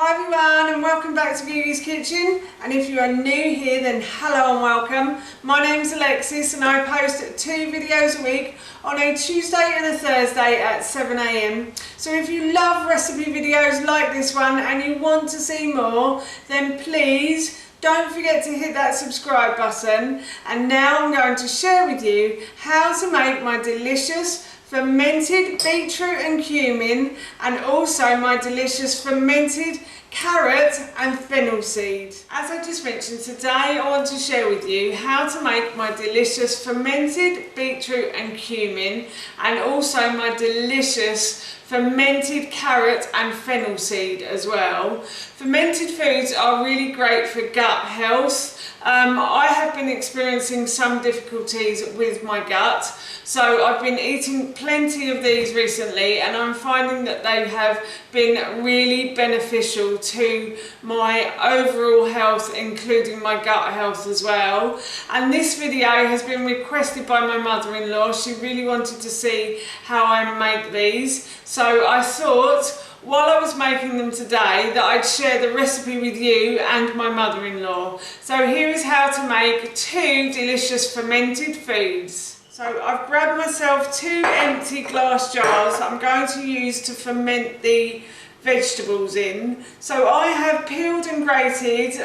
Hi everyone and welcome back to Beauty's Kitchen, and if you are new here then hello and welcome. My name is Alexis and I post 2 videos a week on a Tuesday and a Thursday at 7 AM. So if you love recipe videos like this one and you want to see more, then please don't forget to hit that subscribe button. And now I'm going to share with you how to make my delicious fermented beetroot and cumin, and also my delicious fermented carrot and fennel seed. As I just mentioned, today I want to share with you how to make my delicious fermented beetroot and cumin, and also my delicious fermented carrot and fennel seed as well. Fermented foods are really great for gut health. I have been experiencing some difficulties with my gut, so I've been eating plenty of these recently and I'm finding that they have been really beneficial to my overall health, including my gut health as well. And this video has been requested by my mother-in-law. She really wanted to see how I make these, so I thought while I was making them today that I'd share the recipe with you and my mother-in-law. So here is how to make 2 delicious fermented foods. So I've grabbed myself 2 empty glass jars that I'm going to use to ferment the vegetables in. So I have peeled and grated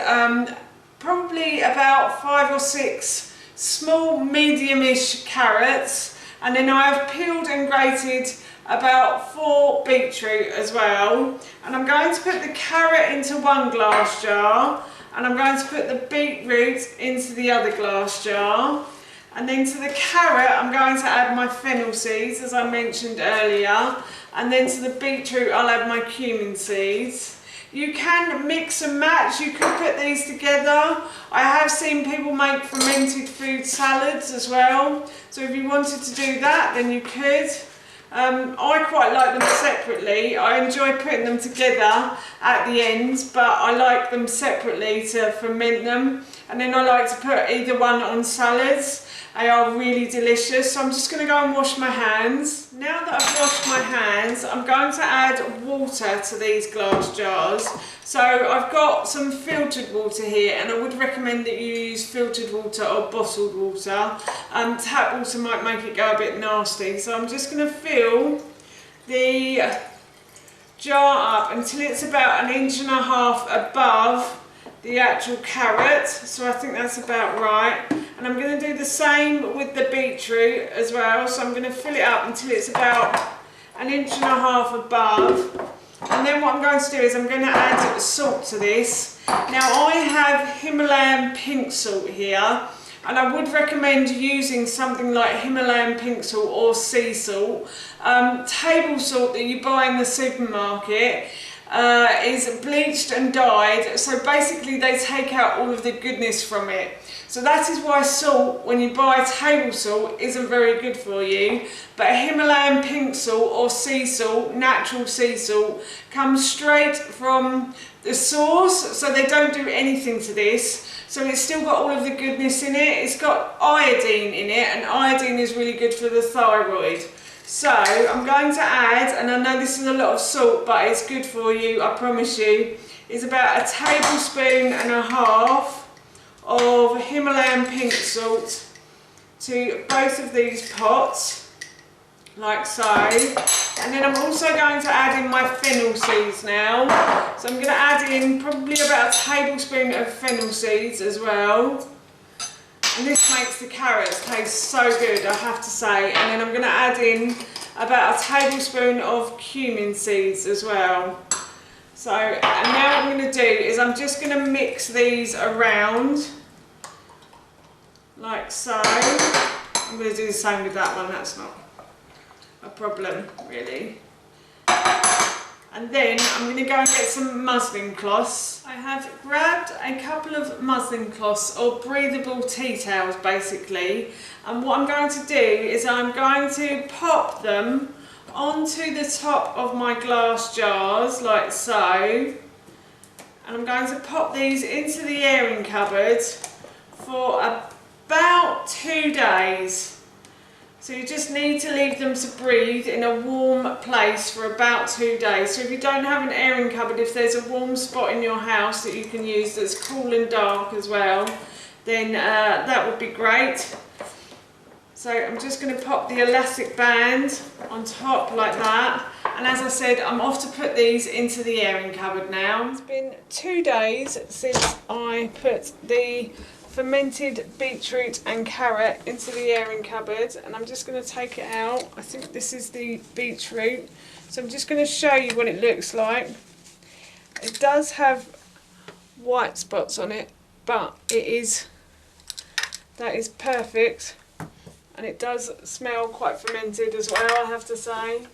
probably about 5 or 6 small medium-ish carrots, and then I have peeled and grated about 4 beetroot as well. And I'm going to put the carrot into 1 glass jar, and I'm going to put the beetroot into the other glass jar. And then to the carrot I'm going to add my fennel seeds, as I mentioned earlier, and then to the beetroot I'll add my cumin seeds. You can mix and match, you could put these together. I have seen people make fermented food salads as well, so if you wanted to do that then you could. I quite like them separately. I enjoy putting them together at the ends, but I like them separately to ferment them, and then I like to put either one on salads. They are really delicious. So I'm just going to go and wash my hands. Now that I've washed my hands, I'm going to add water to these glass jars. So I've got some filtered water here, and I would recommend that you use filtered water or bottled water. Tap water might make it go a bit nasty. So I'm just going to fill the jar up until it's about 1.5 inches above the actual carrot. So I think that's about right. And I'm going to do the same with the beetroot as well. So I'm going to fill it up until it's about 1.5 inches above. And then what I'm going to do is I'm going to add salt to this. Now I have Himalayan pink salt here, and I would recommend using something like Himalayan pink salt or sea salt. Table salt that you buy in the supermarket is bleached and dyed, so basically they take out all of the goodness from it. So that is why salt, when you buy table salt, isn't very good for you. But Himalayan pink salt or sea salt, natural sea salt, comes straight from the source, so they don't do anything to this. So it's still got all of the goodness in it. It's got iodine in it, and iodine is really good for the thyroid. So I'm going to add, and I know this is a lot of salt, but it's good for you, I promise you, is about 1.5 tablespoons of Himalayan pink salt to both of these pots, like so. And then I'm also going to add in my fennel seeds now. So I'm going to add in probably about 1 tablespoon of fennel seeds as well. And this makes the carrots taste so good, I have to say. And then I'm going to add in about 1 tablespoon of cumin seeds as well. So, and now what I'm going to do is I'm just going to mix these around, like so. I'm going to do the same with that one, that's not a problem really. And then I'm going to go and get some muslin cloths. I have grabbed a couple of muslin cloths, or breathable tea towels basically, and what I'm going to do is I'm going to pop them onto the top of my glass jars like so, and I'm going to pop these into the airing cupboard for about 2 days. So you just need to leave them to breathe in a warm place for about 2 days. So if you don't have an airing cupboard, if there's a warm spot in your house that you can use that's cool and dark as well, then that would be great. So I'm just going to pop the elastic band on top like that. And as I said, I'm off to put these into the airing cupboard now. It's been 2 days since I put the fermented beetroot and carrot into the airing cupboard, and I'm just going to take it out. I think this is the beetroot. So I'm just going to show you what it looks like. It does have white spots on it, but that is perfect. And it does smell quite fermented as well, I have to say.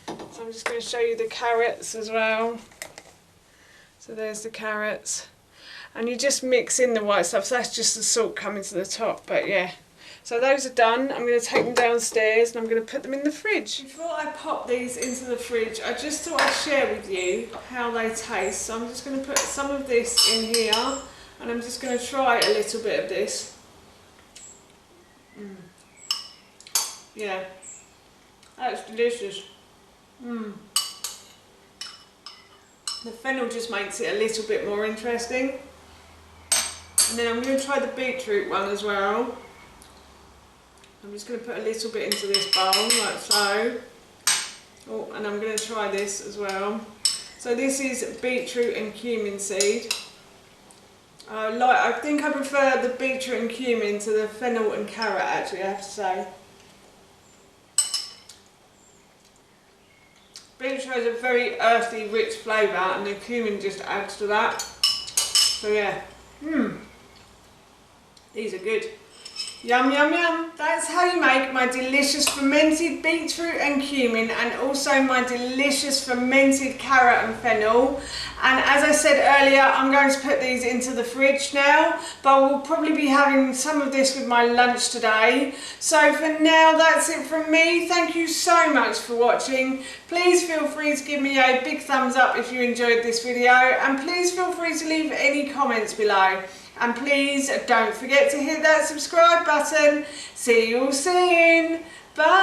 So I'm just going to show you the carrots as well. So there's the carrots. And you just mix in the white stuff, so that's just the salt coming to the top, but yeah. So those are done. I'm going to take them downstairs and I'm going to put them in the fridge. Before I pop these into the fridge, I just thought I'd share with you how they taste. So I'm just going to put some of this in here, and I'm just going to try a little bit of this. Yeah, that's delicious. The fennel just makes it a little bit more interesting. And then I'm going to try the beetroot one as well. I'm just going to put a little bit into this bowl, like so. Oh, and I'm going to try this as well. So this is beetroot and cumin seed. I think I prefer the beetroot and cumin to the fennel and carrot, actually, I have to say. Beetroot has a very earthy, rich flavour, and the cumin just adds to that. So yeah, these are good. Yum, yum, yum. That's how you make my delicious fermented beetroot and cumin, and also my delicious fermented carrot and fennel. And as I said earlier, I'm going to put these into the fridge now, but we'll probably be having some of this with my lunch today. So for now, that's it from me. Thank you so much for watching. Please feel free to give me a big thumbs up if you enjoyed this video, and please feel free to leave any comments below. And please don't forget to hit that subscribe button. See you all soon. Bye.